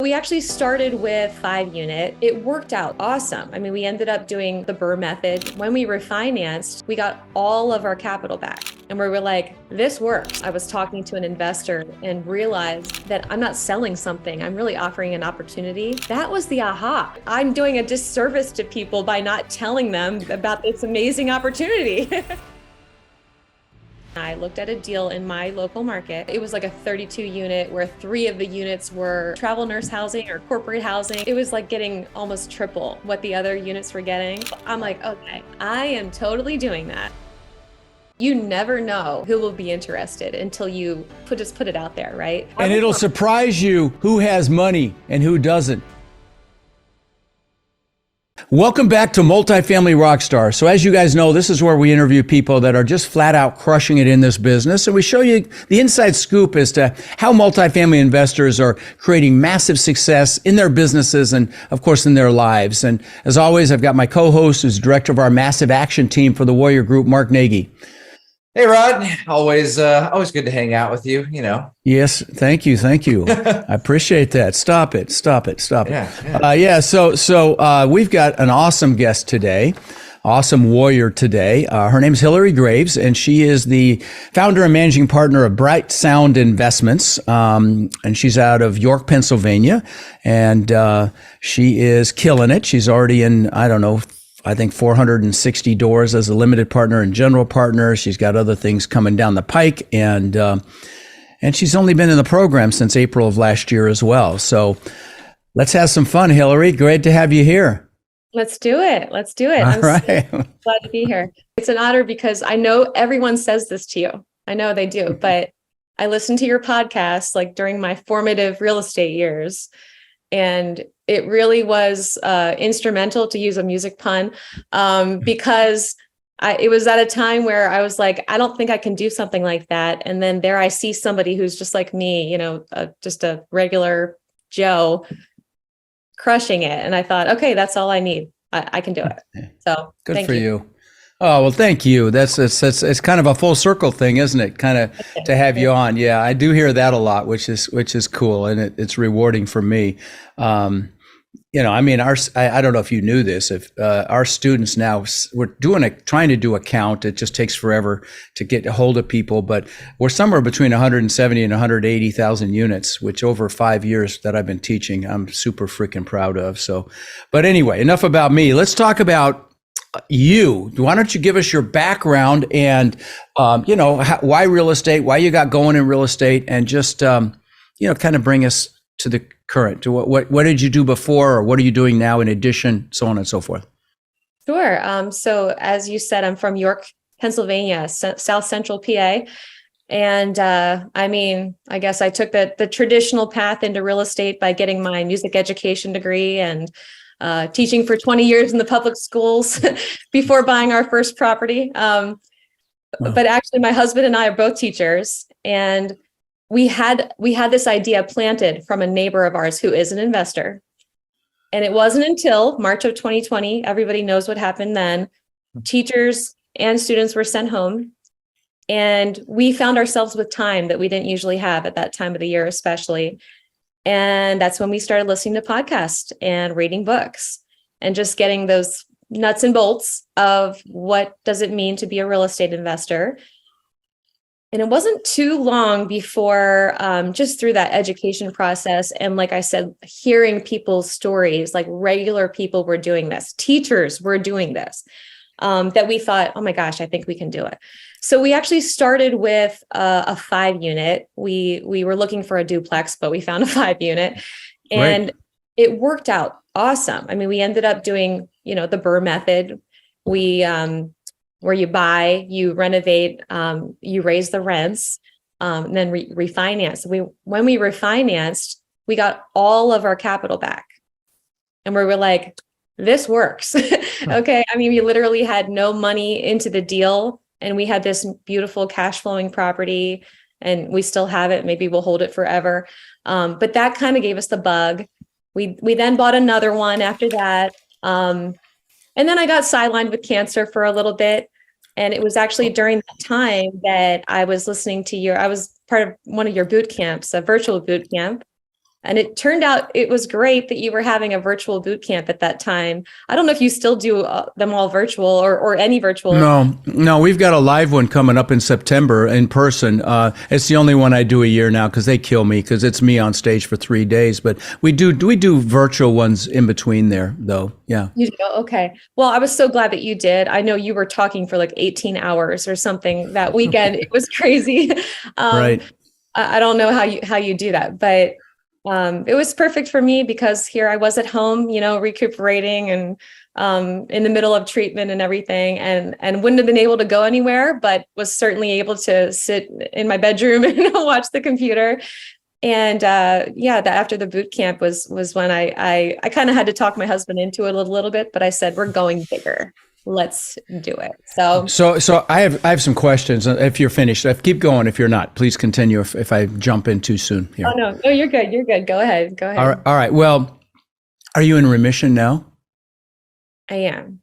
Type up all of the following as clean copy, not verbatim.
We actually started with 5 unit. It worked out awesome. I mean, we ended up doing the Burr method. When we refinanced, we got all of our capital back. And we were like, this works. I was talking to an investor and realized that I'm not selling something, I'm really offering an opportunity. That was the aha. I'm doing a disservice to people by not telling them about this amazing opportunity. I looked at a deal in my local market. It was like a 32 unit where 3 of the units were travel nurse housing or corporate housing. It was like getting almost triple what the other units were getting. I'm like, okay, I am totally doing that. You never know who will be interested until you just put it out there, right? And it'll surprise you who has money and who doesn't. Welcome back to Multifamily Rockstar. So as you guys know, this is where we interview people that are just flat out crushing it in this business. And we show you the inside scoop as to how multifamily investors are creating massive success in their businesses and, of course, in their lives. And as always, I've got my co-host, who's director of our massive action team for the Warrior Group, Mark Nagy. Hey, Rod. Always good to hang out with you, you know. Yes. Thank you. I appreciate that. Stop it. Yeah. So we've got an awesome guest today, awesome warrior today. Her name's Hillary Graves, and she is the founder and managing partner of Bright Sound Investments. And she's out of York, Pennsylvania, and she is killing it. She's already in, I think 460 doors as a limited partner and general partner. She's got other things coming down the pike, and she's only been in the program since April of last year as well. So let's have some fun, Hillary. Great to have you here. Let's do it. All right. So glad to be here. It's an honor because I know everyone says this to you. I know they do, but I listened to your podcast like during my formative real estate years. And it really was instrumental, to use a music pun, because it was at a time where I was like, I don't think I can do something like that. And then there I see somebody who's just like me, just a regular Joe crushing it. And I thought, okay, that's all I need. I can do it. So good for you. Oh, well, thank you. It's kind of a full circle thing, isn't it? Kind of to have you on. Yeah, I do hear that a lot, which is cool, and it's rewarding for me. I don't know if you knew this. If our students now, we're trying to do a count. It just takes forever to get a hold of people, but we're somewhere between 170 and 180,000 units, which over 5 years that I've been teaching, I'm super freaking proud of. So, but anyway, enough about me. Let's talk about you. Why don't you give us your background and, why real estate, why you got going in real estate, and just, kind of bring us to the current, to what did you do before, or what are you doing now in addition, so on and so forth. Sure. So as you said, I'm from York, Pennsylvania, South Central PA. And I guess I took the traditional path into real estate by getting my music education degree and teaching for 20 years in the public schools before buying our first property. Wow. But actually, my husband and I are both teachers, and we had this idea planted from a neighbor of ours who is an investor. And it wasn't until March of 2020, everybody knows what happened then, teachers and students were sent home. And we found ourselves with time that we didn't usually have at that time of the year, especially. And that's when we started listening to podcasts and reading books and just getting those nuts and bolts of what does it mean to be a real estate investor. And it wasn't too long before, just through that education process, and like I said, hearing people's stories, like regular people were doing this, teachers were doing this, that we thought, oh my gosh, I think we can do it. So we actually started with a 5 unit. We were looking for a duplex, but we found a 5 unit, and Right. It worked out awesome. I mean, we ended up doing, the Burr method. Where you buy, you renovate, you raise the rents, and then refinance. When we refinanced, we got all of our capital back, and we were like, this works. Okay. I mean, we literally had no money into the deal, and we had this beautiful cash flowing property, and we still have it. Maybe we'll hold it forever. But that kind of gave us the bug. We then bought another one after that. And then I got sidelined with cancer for a little bit. And it was actually during that time that I was listening to I was part of one of your boot camps, a virtual boot camp. And it turned out it was great that you were having a virtual boot camp at that time. I don't know if you still do them all virtual or any virtual. No, we've got a live one coming up in September in person. It's the only one I do a year now because they kill me because it's me on stage for 3 days. But we do virtual ones in between there, though. Yeah. You do? Okay. Well, I was so glad that you did. I know you were talking for like 18 hours or something that weekend. It was crazy. Right. I don't know how you do that, but it was perfect for me because here I was at home, recuperating and in the middle of treatment and everything, and wouldn't have been able to go anywhere, but was certainly able to sit in my bedroom and watch the computer. And after the boot camp was when I kind of had to talk my husband into it a little bit, but I said, we're going bigger. Let's do it. So I have some questions. If you're finished, keep going. If you're not, please continue. If I jump in too soon here. Oh no, you're good. You're good. Go ahead. All right. Well, are you in remission now? I am.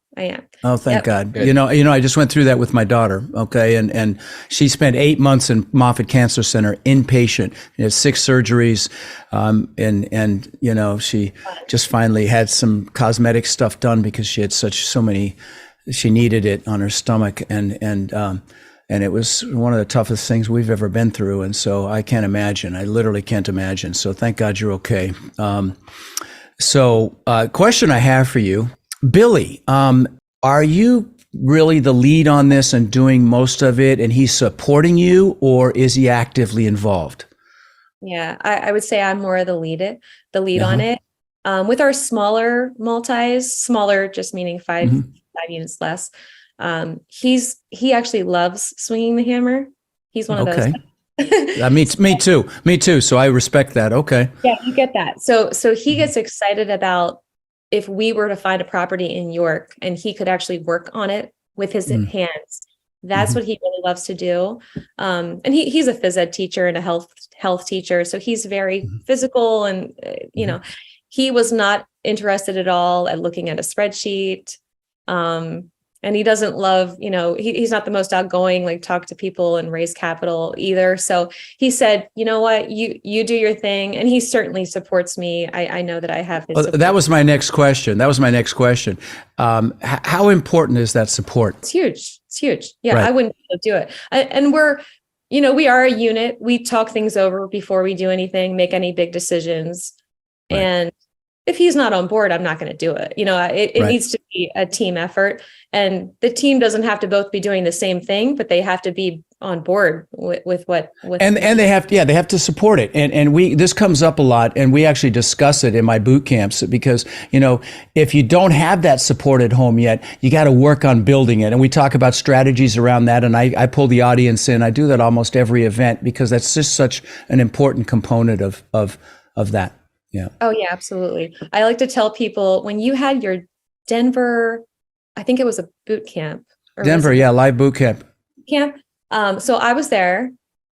Oh, thank God. Good. You know, I just went through that with my daughter. Okay. And she spent 8 months in Moffitt Cancer Center, inpatient. She had 6 surgeries. And she just finally had some cosmetic stuff done because she had so many, she needed it on her stomach. And it was one of the toughest things we've ever been through. And so I can't imagine. I literally can't imagine. So thank God you're okay. Question I have for you, Billy, are you really the lead on this and doing most of it and he's supporting you, or is he actively involved? Yeah, I would say I'm more of the lead on it. With our smaller multis, smaller just meaning five units less. He actually loves swinging the hammer. He's one of those. Me too. So I respect that. Okay. Yeah, you get that. So he gets excited about if we were to find a property in York and he could actually work on it with his hands. That's what he really loves to do. And he's a phys ed teacher and a health teacher. So he's very physical and, he was not interested at all at looking at a spreadsheet. And he doesn't love, he's not the most outgoing, like talk to people and raise capital either. So he said, you know what, you do your thing. And he certainly supports me. I know that I have his support. That was my next question. How important is that support? It's huge. Yeah, right. I wouldn't be able to do it. And we're, we are a unit. We talk things over before we do anything, make any big decisions. Right. And if he's not on board, I'm not going to do it. It right. needs to be a team effort, and the team doesn't have to both be doing the same thing, but they have to be on board with what. And they have to support it. And this comes up a lot, and we actually discuss it in my boot camps because, if you don't have that support at home yet, you got to work on building it. And we talk about strategies around that. And I pull the audience in. I do that almost every event because that's just such an important component of that. Yeah. Oh yeah, absolutely. I like to tell people when you had your Denver, I think it was a boot camp. Denver, live boot camp. So I was there.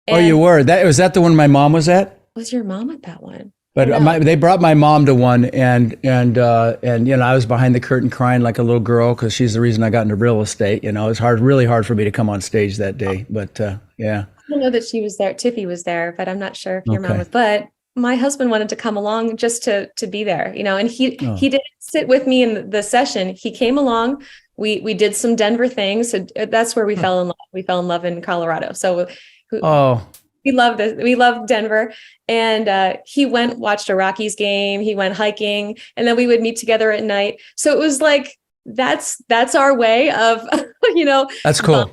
Oh, you were? Was that the one my mom was at? Was your mom at that one? But they brought my mom to one, and I was behind the curtain crying like a little girl because she's the reason I got into real estate. It was really hard for me to come on stage that day. But yeah. I know that she was there. Tiffy was there, but I'm not sure if your mom was. But my husband wanted to come along just to be there, and he didn't sit with me in the session. He came along. We did some Denver things. So that's where we fell in love. We fell in love in Colorado. So we loved it. We loved Denver. And he watched a Rockies game. He went hiking, and then we would meet together at night. So it was like, that's our way of, That's cool.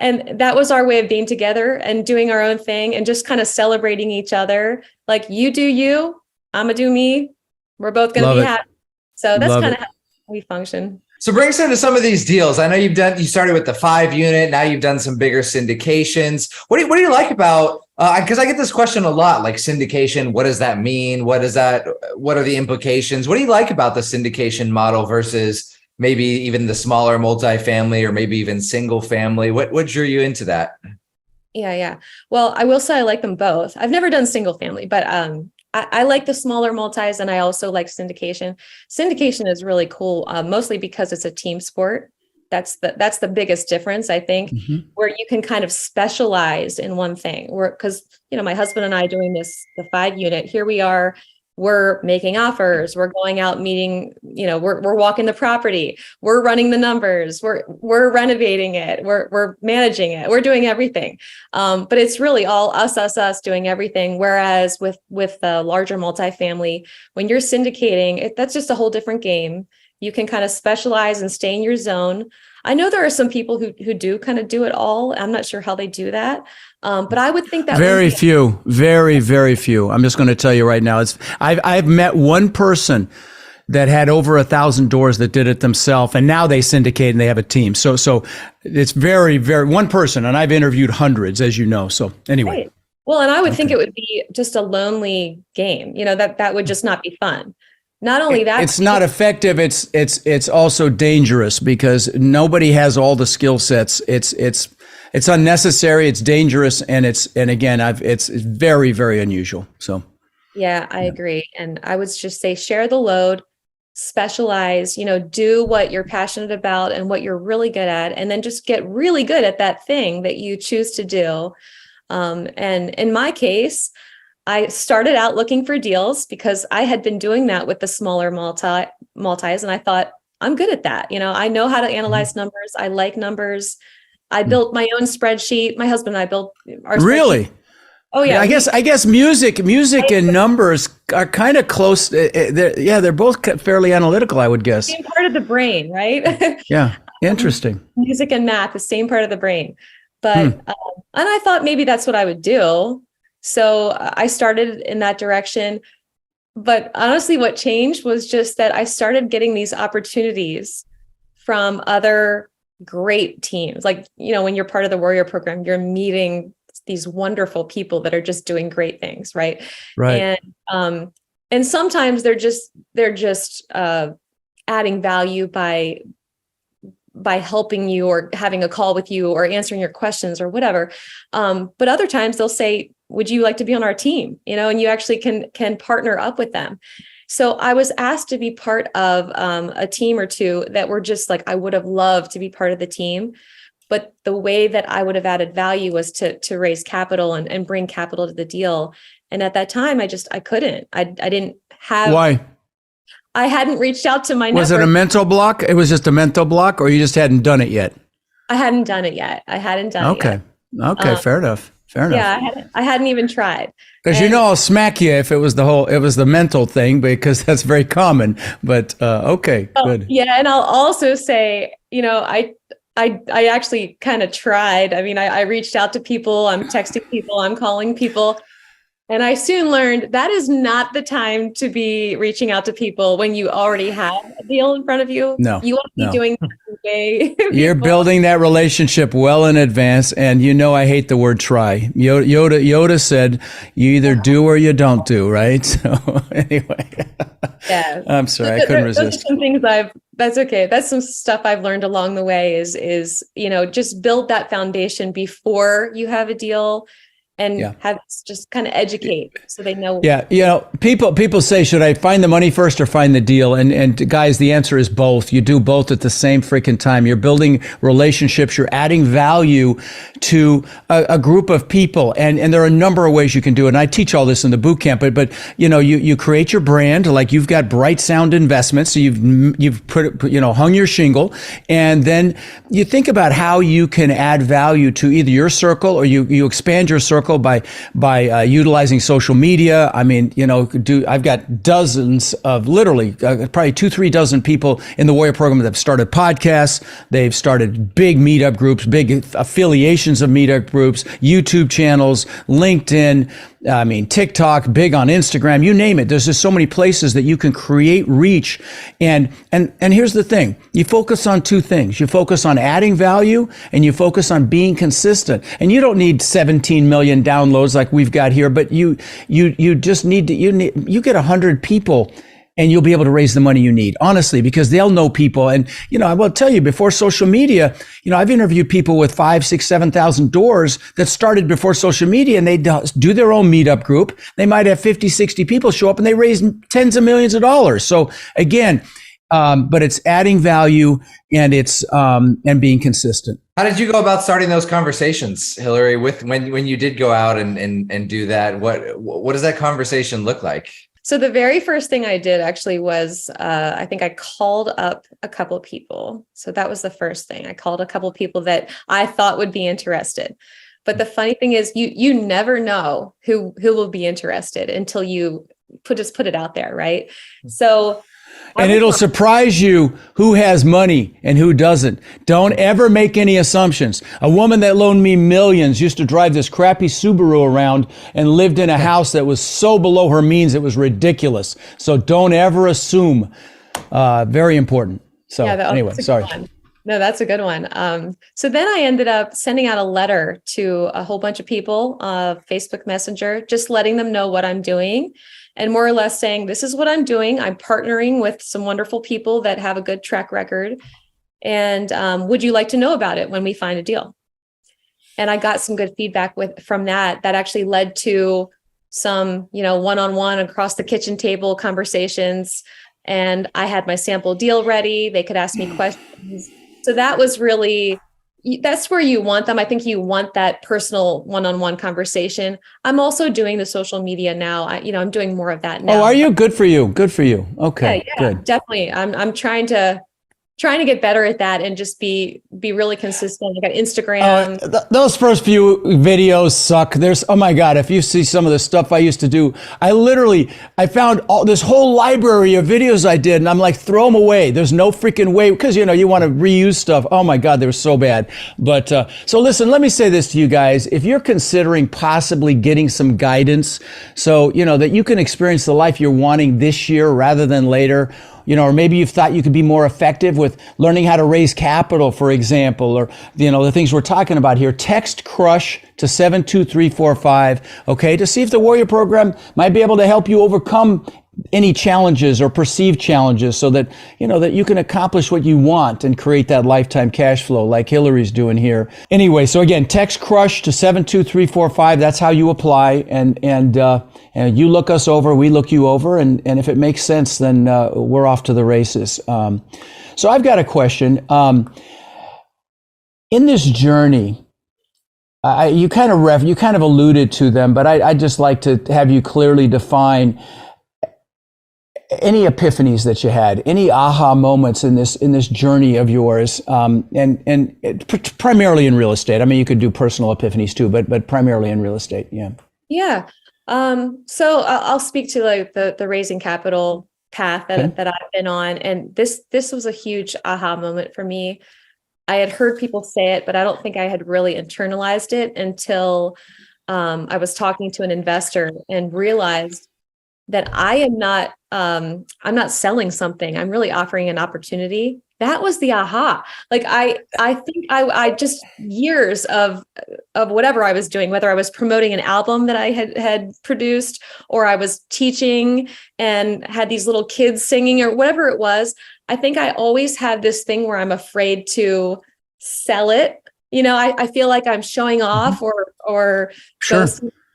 And that was our way of being together and doing our own thing and just kind of celebrating each other. Like, you do you, I'm gonna do me. We're both gonna be happy. So that's kind of how we function. So bring us into some of these deals. I know you started with the 5 unit. Now you've done some bigger syndications. What do you like about, because I get this question a lot, like syndication, what does that mean? What are the implications? What do you like about the syndication model versus maybe even the smaller multifamily or maybe even single family? What drew you into that? Yeah. Well, I will say I like them both. I've never done single family, but I like the smaller multis, and I also like syndication. Syndication is really cool, mostly because it's a team sport. That's the biggest difference, I think, where you can kind of specialize in one thing. Because my husband and I doing the 5 unit, here we are. we're making offers, we're going out meeting, we're walking the property, we're running the numbers, we're renovating it, we're managing it, we're doing everything. But it's really all us doing everything. Whereas with the larger multifamily, when you're syndicating, that's just a whole different game. You can kind of specialize and stay in your zone. I know there are some people who do kind of do it all. I'm not sure how they do that. But I would think that very few, very, very few. I'm just going to tell you right now. I've met one person that had over 1,000 doors that did it themselves, and now they syndicate and they have a team. So it's very, very one person, and I've interviewed hundreds, as you know. So anyway. Right. Well, and I would think it would be just a lonely game. That would just not be fun. Not only that, it's not effective. It's also dangerous because nobody has all the skill sets. It's unnecessary. It's dangerous, and it's very, very unusual. So, yeah, I agree. And I would just say share the load, specialize. Do what you're passionate about and what you're really good at, and then just get really good at that thing that you choose to do. And in my case, I started out looking for deals because I had been doing that with the smaller multis, and I thought, I'm good at that. I know how to analyze numbers. I like numbers. I built my own spreadsheet. My husband and I built our spreadsheet. Really? Oh yeah. I guess music and numbers are kind of close. They're both fairly analytical, I would guess. Same part of the brain, right? Yeah. Interesting. Music and math, the same part of the brain. But and I thought maybe that's what I would do. So I started in that direction. But honestly, what changed was just that I started getting these opportunities from other great teams. Like, when you're part of the Warrior program, you're meeting these wonderful people that are just doing great things. Right. Right. And sometimes they're just adding value by helping you or having a call with you or answering your questions or whatever. But other times they'll say, would you like to be on our team? And you actually can partner up with them. So I was asked to be part of a team or two that were just like, I would have loved to be part of the team. But the way that I would have added value was to raise capital and bring capital to the deal. And at that time, I couldn't. I didn't have. Why? I hadn't reached out to my network. Was it a mental block? It was just a mental block, or you just hadn't done it yet? I hadn't done it yet. Okay. Okay. Fair enough. Yeah, I hadn't even tried. Because I'll smack you if it was the mental thing, because that's very common. But okay, good. Yeah, and I'll also say, I actually kind of tried. I mean, I reached out to people. I'm texting people. I'm calling people. And I soon learned that is not the time to be reaching out to people when you already have a deal in front of you. No, you want to be doing that way. You're building that relationship well in advance, and I hate the word try. Yoda said, "You either do or you don't do." Right? So anyway, yeah. I'm sorry, I couldn't resist. Those are some things that's okay. That's some stuff I've learned along the way. Is just build that foundation before you have a deal. And just kind of educate so they know. Yeah. People say, should I find the money first or find the deal? And guys, the answer is both. You do both at the same freaking time. You're building relationships. You're adding value to a group of people. And there are a number of ways you can do it. And I teach all this in the boot camp, but you create your brand, like you've got Bright Sound Investments. So you've hung your shingle, and then you think about how you can add value to either your circle or you expand your circle by utilizing social media. I mean, I've got dozens of literally probably 2-3 dozen people in the Warrior program that have started podcasts. They've started big meetup groups, big affiliations of meetup groups, YouTube channels, LinkedIn. I mean, TikTok, big on Instagram, you name it. There's just so many places that you can create reach. And here's the thing. You focus on two things. You focus on adding value and you focus on being consistent. And you don't need 17 million downloads like we've got here, but you just need to, you get 100 people and you'll be able to raise the money you need, honestly, because they'll know people. And, I will tell you, before social media, I've interviewed people with 5, 6, 7,000 doors that started before social media, and they do their own meetup group. They might have 50, 60 people show up and they raise tens of millions of dollars. So again, but it's adding value and it's, and being consistent. How did you go about starting those conversations, Hillary, with when you did go out and do that? What does that conversation look like? So the very first thing I did actually was, I think I called up a couple of people. So that was the first thing. I called a couple of people that I thought would be interested. But the funny thing is, you never know who will be interested until you put it out there, right? So. And it'll surprise you who has money and who doesn't. Don't ever make any assumptions. A woman that loaned me millions used to drive this crappy Subaru around and lived in a house that was so below her means it was ridiculous. So don't ever assume. Very important. So anyway, sorry. No, that's a good one. So then I ended up sending out a letter to a whole bunch of people, Facebook Messenger, just letting them know what I'm doing. And more or less saying, this is what I'm doing. I'm partnering with some wonderful people that have a good track record. And would you like to know about it when we find a deal? And I got some good feedback from that actually led to some, one-on-one across the kitchen table conversations. And I had my sample deal ready. They could ask me questions. So that was really, that's where you want them. I think you want that personal one-on-one conversation. I'm also doing the social media now. I'm doing more of that now. Oh, are you? Good for you. Good for you. Okay, yeah, good. Definitely. I'm trying to get better at that and just be really consistent. I got Instagram. Those first few videos suck. Oh my God, if you see some of the stuff I used to do, I found this whole library of videos I did and I'm like, throw them away. There's no freaking way, because you want to reuse stuff. Oh my God, they were so bad. But so listen, let me say this to you guys. If you're considering possibly getting some guidance so, that you can experience the life you're wanting this year rather than later, or maybe you've thought you could be more effective with learning how to raise capital, for example, or, the things we're talking about here. Text CRUSH to 72345, okay, to see if the Warrior Program might be able to help you overcome any challenges or perceived challenges so that, that you can accomplish what you want and create that lifetime cash flow like Hillary's doing here. Anyway, so again, text CRUSH to 72345. That's how you apply. And you look us over, we look you over. And if it makes sense, then we're off to the races. So I've got a question. In this journey, you kind of alluded to them, but I'd just like to have you clearly define any epiphanies that you had, any aha moments in this journey of yours, and primarily in real estate. I mean, you could do personal epiphanies too, but primarily in real estate. Yeah. Yeah. So I'll speak to like the raising capital path that I've been on, and this was a huge aha moment for me. I had heard people say it, but I don't think I had really internalized it until I was talking to an investor and realized that I'm not selling something. I'm really offering an opportunity. That was the aha. Like I think I just years of whatever I was doing, whether I was promoting an album that I had produced, or I was teaching and had these little kids singing, or whatever it was. I think I always have this thing where I'm afraid to sell it. I feel like I'm showing off or sure.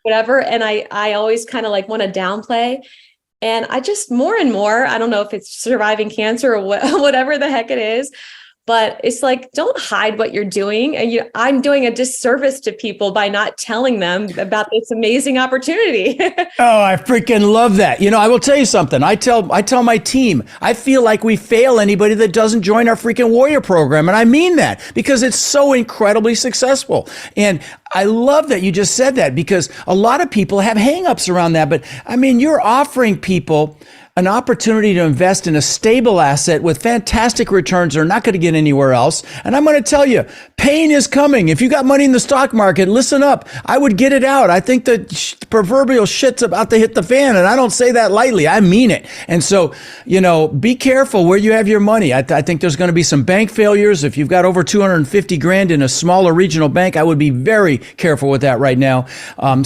Whatever. And I always kind of like want to downplay. And I just more and more, I don't know if it's surviving cancer or whatever the heck it is, but it's like, don't hide what you're doing. And I'm doing a disservice to people by not telling them about this amazing opportunity. Oh, I freaking love that. I will tell you something. I tell my team, I feel like we fail anybody that doesn't join our freaking Warrior Program. And I mean that because it's so incredibly successful. And I love that you just said that, because a lot of people have hangups around that. But I mean, you're offering people an opportunity to invest in a stable asset with fantastic returns they're not going to get anywhere else. And I'm going to tell you, pain is coming. If you got money in the stock market, listen up. I would get it out. I think the proverbial shit's about to hit the fan, and I don't say that lightly. I mean it. And so, be careful where you have your money. I think there's going to be some bank failures. If you've got over 250 grand in a smaller regional bank, I would be very careful with that right now. But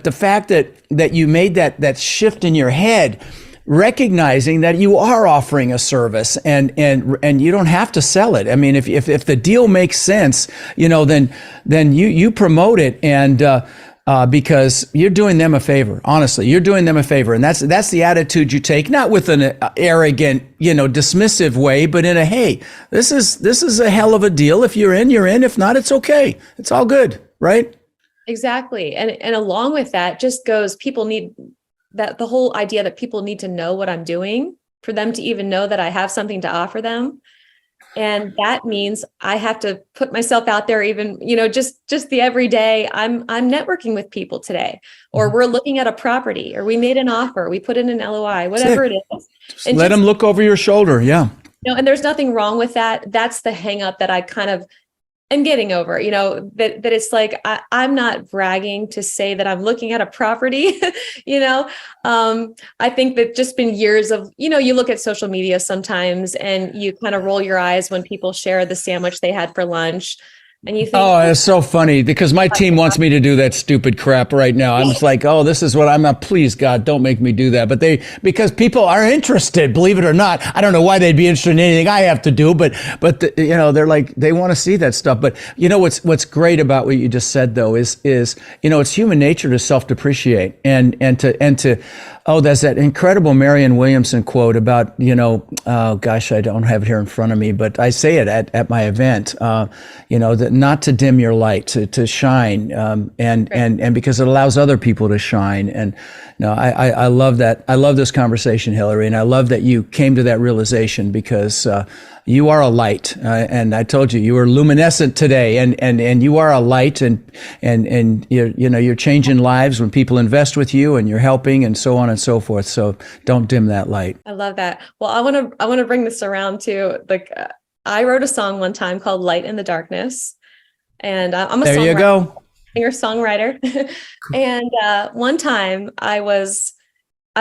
the fact that you made that shift in your head, recognizing that you are offering a service and you don't have to sell it. I mean, if the deal makes sense, then you promote it, and because you're doing them a favor. Honestly, you're doing them a favor, and that's the attitude you take, not with an arrogant, dismissive way, but in a, hey, this is a hell of a deal. If you're in, you're in. If not, it's okay. It's all good, right? Exactly. And along with that just goes, people need that the whole idea that people need to know what I'm doing for them to even know that I have something to offer them. And that means I have to put myself out there, even, just the everyday. I'm networking with people today, or we're looking at a property, or we made an offer, we put in an LOI, whatever it is. Just let them look over your shoulder. Yeah. And there's nothing wrong with that. That's the hang up that I kind of am getting over, that it's like, I'm not bragging to say that I'm looking at a property, I think that just been years of, you look at social media sometimes and you kind of roll your eyes when people share the sandwich they had for lunch. And you think, oh, it's so funny because my team wants me to do that stupid crap right now. I'm just like, oh, this is what I'm not. Please, God, don't make me do that. But because people are interested, believe it or not. I don't know why they'd be interested in anything I have to do, but they're like, they want to see that stuff. But what's great about what you just said though is it's human nature to self-depreciate and to oh, there's that incredible Marianne Williamson quote about, oh gosh, I don't have it here in front of me, but I say it at my event, that not to dim your light, to shine, and because it allows other people to shine. And I love that. I love this conversation, Hillary, and I love that you came to that realization because you are a light, and I told you were luminescent today, and you are a light, and you're changing lives when people invest with you, and you're helping, and so on and so forth. So don't dim that light. I love that. Well, I want to bring this around to I wrote a song one time called "Light in the Darkness," and I'm a there you go, singer-songwriter. And one time I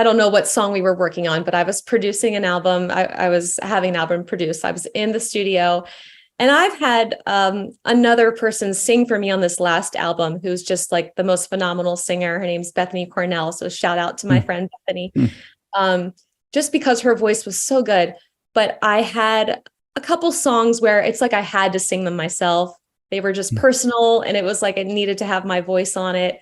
don't know what song we were working on, but I was producing an album. I was having an album produced. I was in the studio, and I've had another person sing for me on this last album who's just like the most phenomenal singer. Her name's Bethany Cornell. So shout out to my friend Bethany, just because her voice was so good. But I had a couple songs where it's like I had to sing them myself. They were just personal, and it was like I needed to have my voice on it.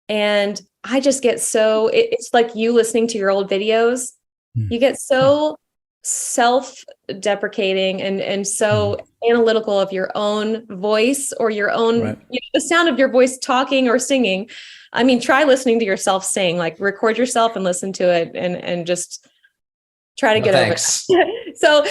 And I just get it's like you listening to your old videos. You get so self-deprecating and so analytical of your own voice or your own, the sound of your voice talking or singing. I mean, try listening to yourself sing, like record yourself and listen to it and just try to get over it. So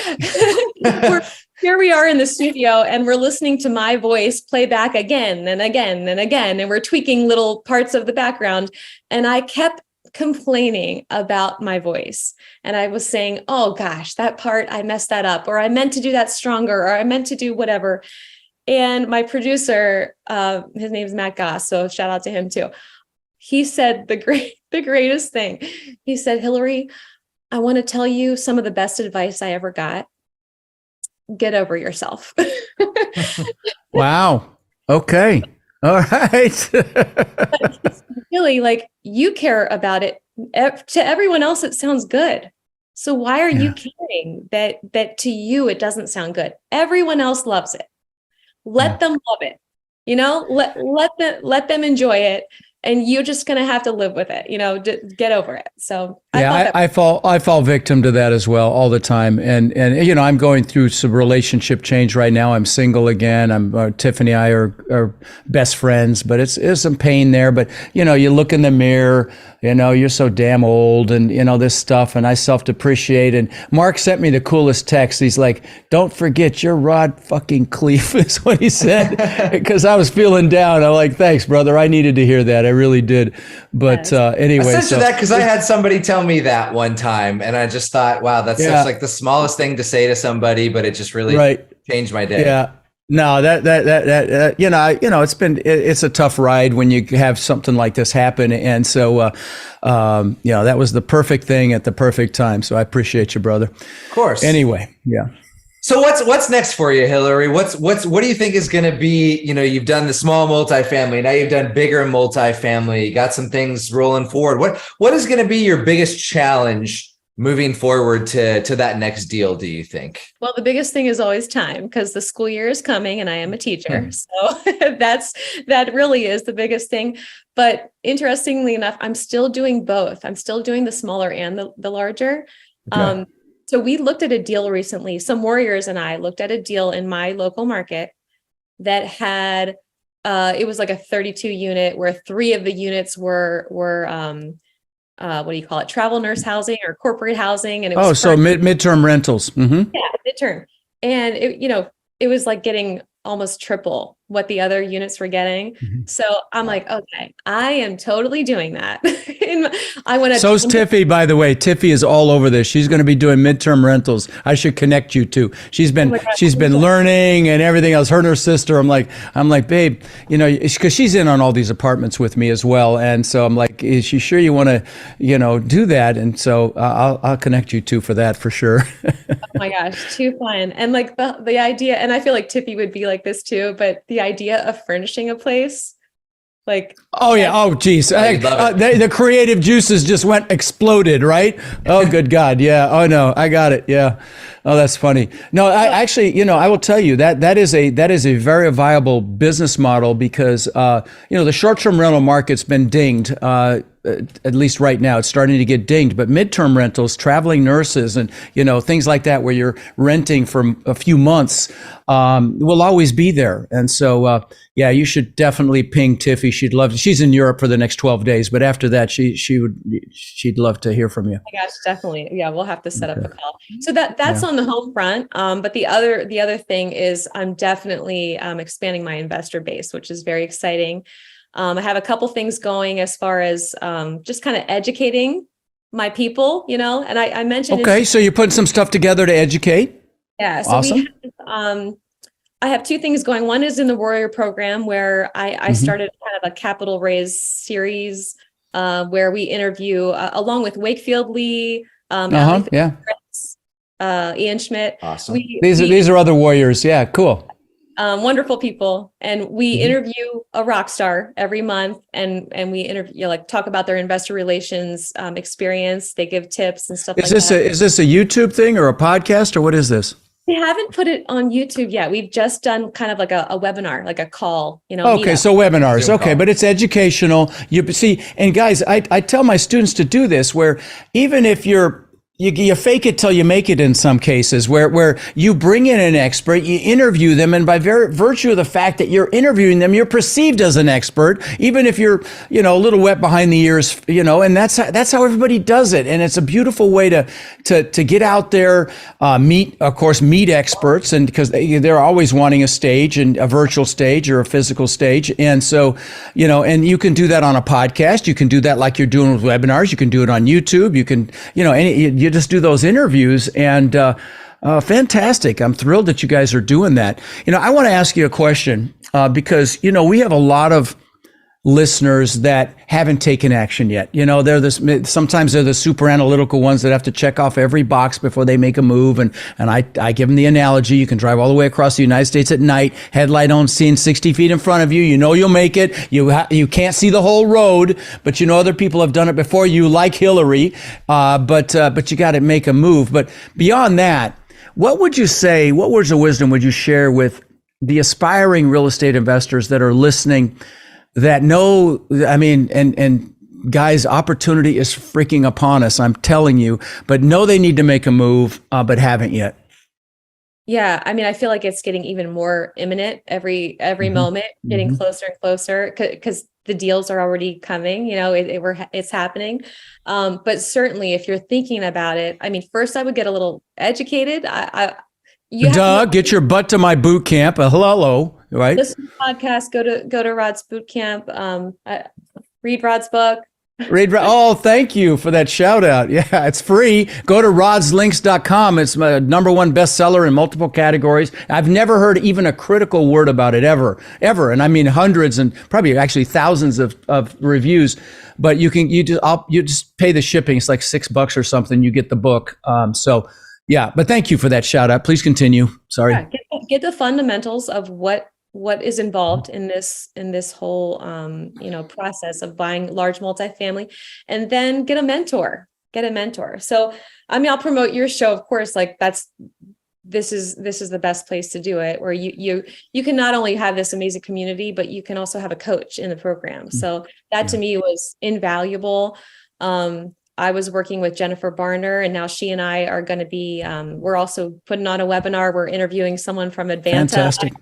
here we are in the studio and we're listening to my voice play back again and again and again. And we're tweaking little parts of the background. And I kept complaining about my voice. And I was saying, oh gosh, that part, I messed that up, or I meant to do that stronger, or I meant to do whatever. And my producer, his name's Matt Goss, so shout out to him too. He said the greatest thing. He said, Hillary, I want to tell you some of the best advice I ever got. Get over yourself. Wow. Okay. All right. Really, like, you care about it. To everyone else, it sounds good. So why are you caring that to you it doesn't sound good? Everyone else loves it. Let them love it. Let them enjoy it. And you're just going to have to live with it, get over it. So I fall victim to that as well all the time. And I'm going through some relationship change right now. I'm single again. Tiffany and I are best friends, but it's some pain there. But, you look in the mirror, you're so damn old and, this stuff. And I self-depreciate. And Mark sent me the coolest text. He's like, don't forget your Rod fucking Cleef is what he said. Because I was feeling down. I'm like, thanks, brother. I needed to hear that. I really did. But anyway. I sent you that because I had somebody tell me that one time. And I just thought, wow, that's such like the smallest thing to say to somebody, but it just really changed my day. Yeah. No, it's a tough ride when you have something like this happen. And so, that was the perfect thing at the perfect time. So I appreciate you, brother. Of course. Anyway. Yeah. So what's next for you, Hillary? What do you think is going to be, you've done the small multifamily, now you've done bigger multifamily, you got some things rolling forward. What is going to be your biggest challenge moving forward to that next deal, do you think? Well, the biggest thing is always time, because the school year is coming and I am a teacher. So that really is the biggest thing. But interestingly enough, I'm still doing both. I'm still doing the smaller and the larger. Okay. So we looked at a deal recently. Some Warriors and I looked at a deal in my local market that had, it was like a 32 unit where 3 of the units were what do you call it? Travel nurse housing or corporate housing. And it was Oh, so midterm rentals. Mm-hmm. yeah, midterm. And it was like getting almost triple what the other units were getting. Mhm. So I'm like, okay, I am totally doing that. I want to. So's Tiffy, by the way. Tiffy is all over this. She's going to be doing midterm rentals. I should connect you two. She's been my God. she's been learning and everything else. Her and her sister. I'm like, babe, because she's in on all these apartments with me as well. And so I'm like, is she sure you want to, do that? And so I'll connect you two for that for sure. Oh my gosh, too fun. And like the idea, and I feel like Tiffy would be like this too, but the idea of furnishing a place, like, Oh yeah. Oh geez. you'd love The creative juices just exploded, right? Oh good God. Yeah. Oh no, I got it. Yeah. Oh, that's funny. No, I actually, I will tell you that is a very viable business model because the short-term rental market's been dinged. At least right now, it's starting to get dinged. But midterm rentals, traveling nurses, and things like that, where you're renting for a few months, will always be there. And so, yeah, you should definitely ping Tiffy. She'd love to. She's in Europe for the next 12 days, but after that, she'd love to hear from you. oh my gosh, definitely. Yeah, we'll have to set up a call. So that's on the home front. But the other thing is I'm definitely expanding my investor base, which is very exciting. I have a couple things going as far as just kind of educating my people, and I mentioned. Okay, so you're putting some stuff together to educate. Yeah. So Awesome. I have two things going. One is in the Warrior program where I Mm-hmm. started kind of a capital raise series where we interview along with Wakefield Lee, Allie Yeah. Fritz, Ian Schmidt. Awesome. These are other warriors. Yeah. Cool. Wonderful people, and we Mhm. interview a rock star every month, and we interview talk about their investor relations experience. They give tips and stuff Is like this that. is this a YouTube thing or a podcast or what is this? We haven't put it on YouTube yet. We've just done kind of like a webinar, like a call. Okay, meetup. so webinars. Zoom Okay, call. but it's educational. You see, and guys, I tell my students to do this where even if you fake it till you make it in some cases where you bring in an expert, you interview them, and by virtue of the fact that you're interviewing them, you're perceived as an expert, even if you're, a little wet behind the ears, and that's how everybody does it. And it's a beautiful way to get out there, meet experts, and because they're always wanting a stage, and a virtual stage or a physical stage. And so, and you can do that on a podcast. You can do that like you're doing with webinars. You can do it on YouTube. You can, you just do those interviews, and fantastic. I'm thrilled that you guys are doing that. I want to ask you a question because, we have a lot of listeners that haven't taken action yet. Sometimes they're the super analytical ones that have to check off every box before they make a move. And I give them the analogy. You can drive all the way across the United States at night, headlight on, seeing 60 feet in front of you. You'll make it. You can't see the whole road, but other people have done it before you, like Hillary. But you got to make a move. But beyond that, what would you say, what words of wisdom would you share with the aspiring real estate investors that are listening that know, and guys, opportunity is freaking upon us, I'm telling you, but know they need to make a move, but haven't yet? Yeah, I feel like it's getting even more imminent every Mhm. moment, getting Mhm. closer and closer because the deals are already coming. It's happening. But certainly, if you're thinking about it, first I would get a little educated. You have to know- Get your butt to my boot camp. Hello, right? listen to the podcast. Go to Rod's boot camp. Read Rod's book. Oh, thank you for that shout out. Yeah, it's free. Go to rodslinks.com. It's my #1 bestseller in multiple categories. I've never heard even a critical word about it ever. And hundreds and probably actually thousands of reviews, but you just pay the shipping. It's like $6 or something. You get the book. So yeah, but thank you for that shout out. Please continue. Sorry. Yeah, get the fundamentals of what is involved in this whole process of buying large multifamily, and then get a mentor. So I'll promote your show, of course. Like this is the best place to do it, where you can not only have this amazing community, but you can also have a coach in the program. So that to me was invaluable. I was working with Jennifer Barner, and now she and I are going to be, we're also putting on a webinar. We're interviewing someone from Advanta. Fantastic.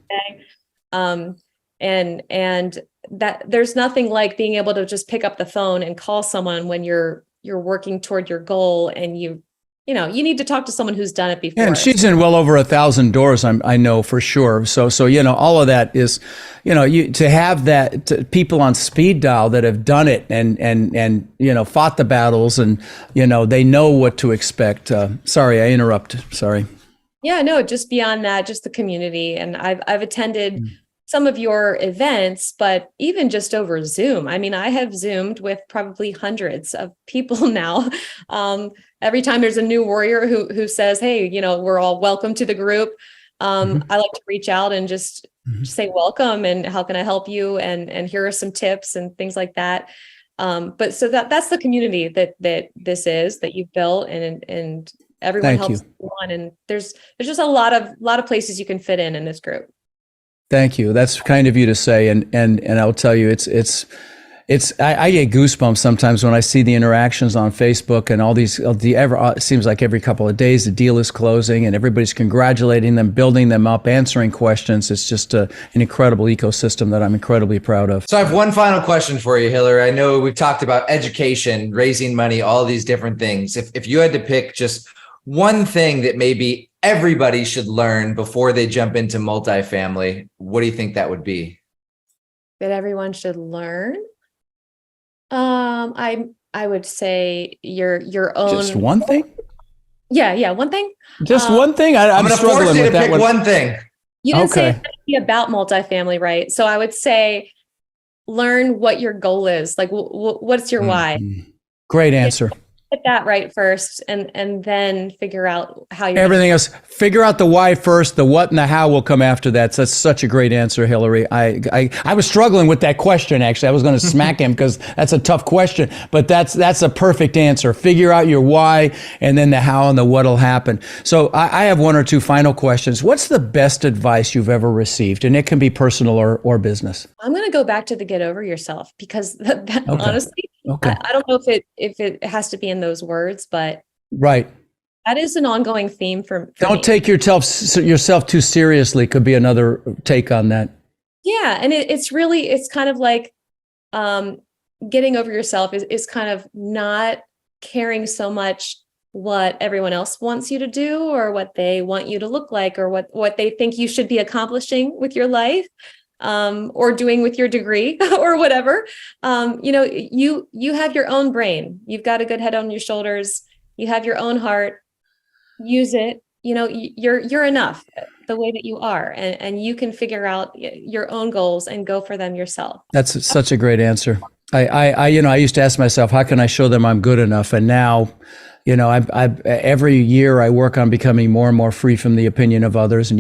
And that there's nothing like being able to just pick up the phone and call someone when you're you're working toward your goal, and you need to talk to someone who's done it before. And she's in well over 1,000 doors. I know for sure. So all of that is, to have that people on speed dial that have done it and fought the battles, and they know what to expect. Sorry, I interrupted. Sorry. Yeah, no, just beyond that, just the community, and I've attended some of your events, but even just over Zoom. I mean, I have Zoomed with probably hundreds of people now. Every time there's a new warrior who says, hey, we're all welcome to the group. I like to reach out and just say welcome and how can I help you? And here are some tips and things like that. But so that's the community that this is, that you've built, and everyone helps everyone. And there's just a lot of places you can fit in this group. Thank you. That's kind of you to say. And I'll tell you, I get goosebumps sometimes when I see the interactions on Facebook and all these, it seems like every couple of days the deal is closing and everybody's congratulating them, building them up, answering questions. It's just an incredible ecosystem that I'm incredibly proud of. So I have one final question for you, Hillary. I know we've talked about education, raising money, all these different things. If you had to pick just one thing that maybe everybody should learn before they jump into multifamily, what do you think that would be? That everyone should learn? I would say your own. Just one thing? Yeah, one thing. Just one thing? I'm going to force you to pick one thing. You didn't say it had to be about multifamily, right? So I would say learn what your goal is. Like, what's your why? Great answer. Get that right first, and then figure out how you're everything else. Figure out the why first. The what and the how will come after that. So that's such a great answer, Hillary. I was struggling with that question, actually. I was going to smack him because that's a tough question, but that's a perfect answer. Figure out your why, and then the how and the what will happen. So I have one or two final questions. What's the best advice you've ever received? And it can be personal or business. I'm going to go back to the get over yourself, because honestly, I don't know if it has to be in those words, but right. That is an ongoing theme for Don't me. take yourself too seriously could be another take on that. Yeah. And it's kind of like getting over yourself is kind of not caring so much what everyone else wants you to do or what they want you to look like or what they think you should be accomplishing with your life. Or doing with your degree or whatever. You have your own brain. You've got a good head on your shoulders. You have your own heart. Use it. You're enough the way that you are, and you can figure out your own goals and go for them yourself. That's such a great answer. I used to ask myself, how can I show them I'm good enough? And now, every year I work on becoming more and more free from the opinion of others. And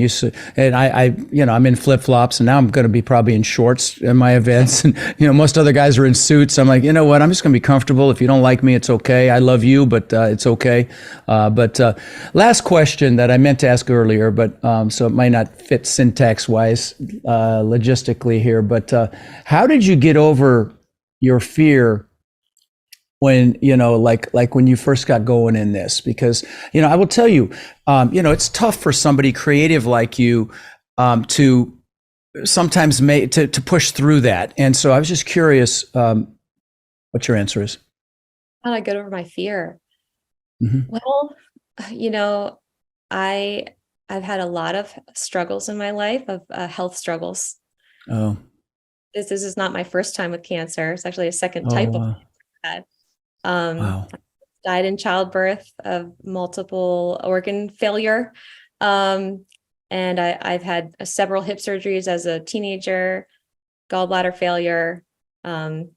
I'm in flip flops, and now I'm going to be probably in shorts in my events. And, most other guys are in suits. I'm like, you know what? I'm just going to be comfortable. If you don't like me, it's okay. I love you, but it's okay. Last question that I meant to ask earlier, but so it might not fit syntax wise, logistically here, but how did you get over your fear when, like when you first got going in this? Because, I will tell you, it's tough for somebody creative like you to sometimes to push through that. And so I was just curious what your answer is. How did I get over my fear? Mm-hmm. Well, I've had a lot of struggles in my life, of health struggles. Oh. This is not my first time with cancer. It's actually a second type of cancer I've had. Wow. Died in childbirth of multiple organ failure. And I've had several hip surgeries as a teenager, gallbladder failure. I've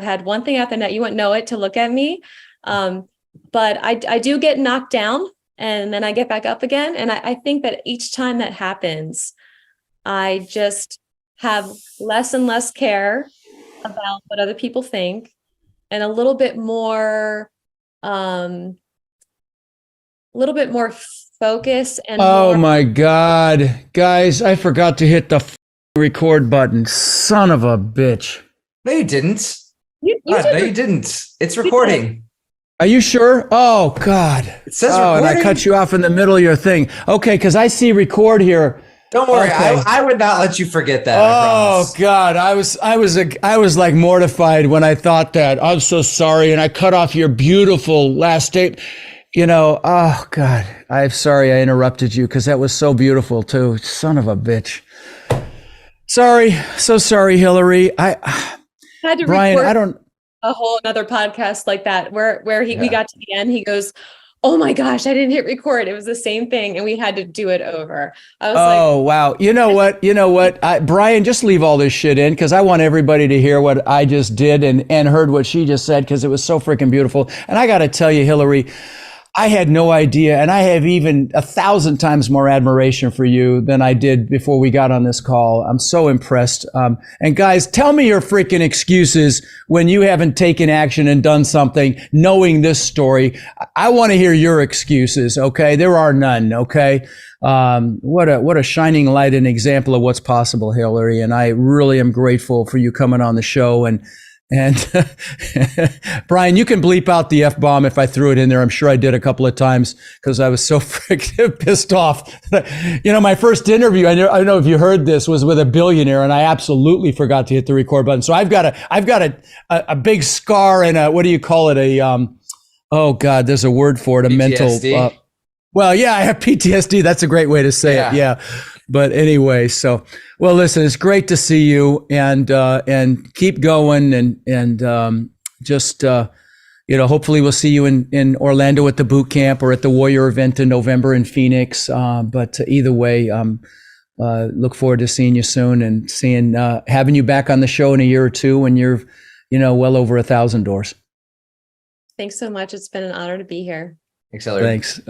had one thing after that. You wouldn't know it to look at me. But I do get knocked down and then I get back up again. And I think that each time that happens, I just have less and less care about what other people think, and a little bit more focus. And my God, guys, I forgot to hit the record button. Son of a bitch. No, you didn't. You No, you didn't. It's recording. Are you sure? Oh, God. It says recording. And I cut you off in the middle of your thing. Okay, because I see record here. Don't worry, Okay. I would not let you forget that. I Oh promise. God, I was like mortified when I thought that. I'm so sorry, and I cut off your beautiful last tape. Oh God, I'm sorry I interrupted you because that was so beautiful too. Son of a bitch. Sorry, so sorry, Hillary. Had to Brian, record I don't. a whole another podcast like that where we Yeah. got to the end. He goes, "Oh my gosh, I didn't hit record." It was the same thing, and we had to do it over. I was like, Oh wow! You know what? Brian, just leave all this shit in because I want everybody to hear what I just did and heard what she just said because it was so freaking beautiful. And I got to tell you, Hillary, I had no idea, and I have even 1,000 times more admiration for you than I did before we got on this call. I'm so impressed. And guys, tell me your freaking excuses when you haven't taken action and done something, knowing this story. I want to hear your excuses. Okay, there are none. Okay, what a shining light and example of what's possible, Hillary. And I really am grateful for you coming on the show and. Brian, you can bleep out the F-bomb if I threw it in there. I'm sure I did a couple of times because I was so freaking pissed off. My first interview, I don't know if you heard this, was with a billionaire, and I absolutely forgot to hit the record button. So I've got a big scar and a, what do you call it? Oh God, there's a word for it. A PTSD? mental, well, yeah, I have PTSD. That's a great way to say it. Yeah. But anyway, well, listen, it's great to see you and keep going and just, hopefully we'll see you in Orlando at the boot camp or at the Warrior event in November in Phoenix. But either way, look forward to seeing you soon and having you back on the show in a year or two when you're, well over 1,000 doors. "Thanks so much. It's been an honor to be here." Thanks, Hillary. Thanks.